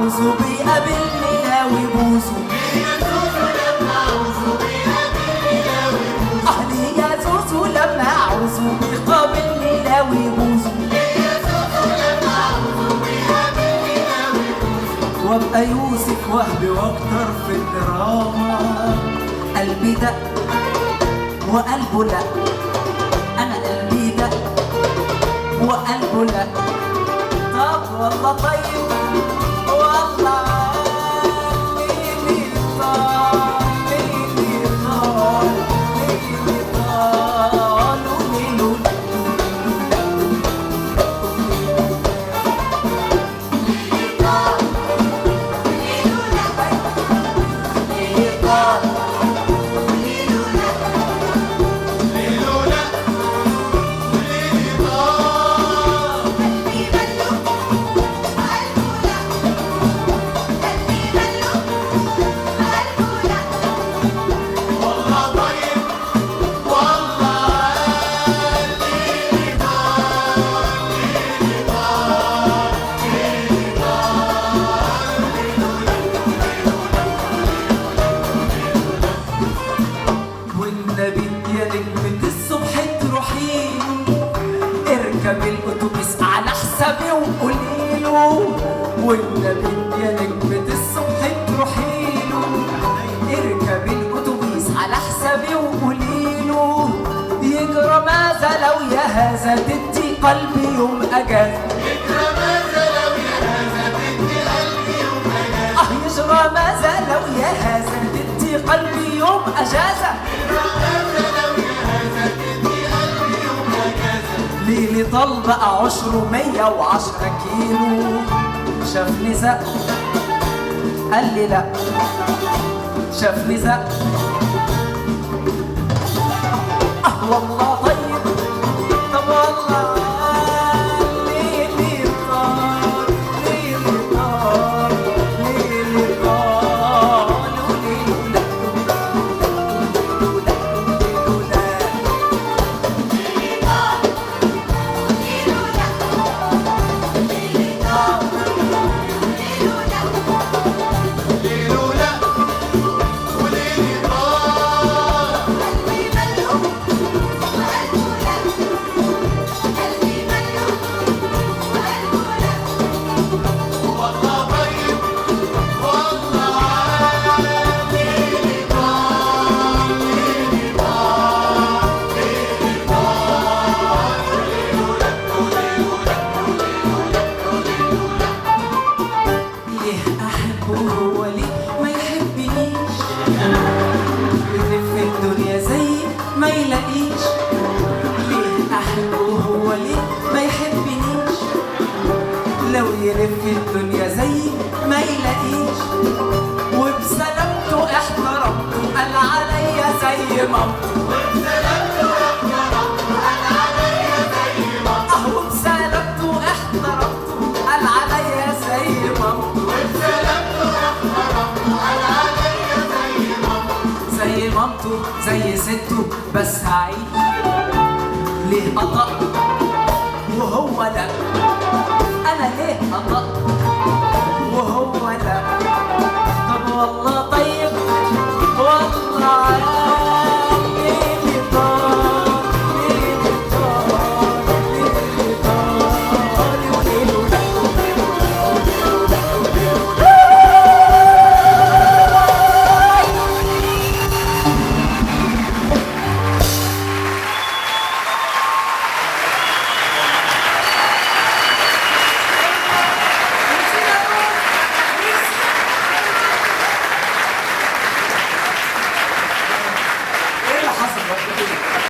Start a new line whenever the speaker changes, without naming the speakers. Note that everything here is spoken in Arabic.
عاوزه بيقابلني ناوي بوسه.
يا زوزو لما عاوزه بيقابلني ناوي بوسه.
أهلي يا زوزو لما عاوزه بيقابلني ناوي بوسه.
يا زوزو لما عاوزه بيقابلني ناوي بوسه.
وابقى يوسف وهبي واكتر في الدراما. قلبي دق وقلبه لا، انا قلبي دق وقلبه لا. طب والله طيب والله ليلي طال ليلي طال ليلي طال وليلو يا نجمة الصبح تروحيله. اركب الاتوبيس على حسابي وقوليله. والنبي يا نجمة الصبح تروحيله. اركب الاتوبيس على حسابي وقوليله. يجرى ماذا لو يا هذا تدي قلبي يوم اجازة.
يجرى ماذا لو يا هذا تدي قلبي يوم اجازة.
يجرى ماذا لو يا هذا تدي قلبي يوم اجازة. ليلي طال بقى عشره 110 كيلو. شافني زق قال لي لا، شافني زق والله طيب. طب والله ليلي طال ليلي طال ليلي طال وليلو لا وليلو لا. وهو ليه ما يحبنيش؟ يلف في الدنيا زي ما يلاقيش. ليه احبه وهو ليه ما يحبنيش؟ لو يلف في الدنيا زي ما يلاقيش. وبسلامته احترمته قال عليا زي مامته.
وبسلامته احترمته قال عليا زي مامته.
وبسلامته احترمته قال عليا زي مامته. زي مامته زي سته بس هعيش. ليه قطع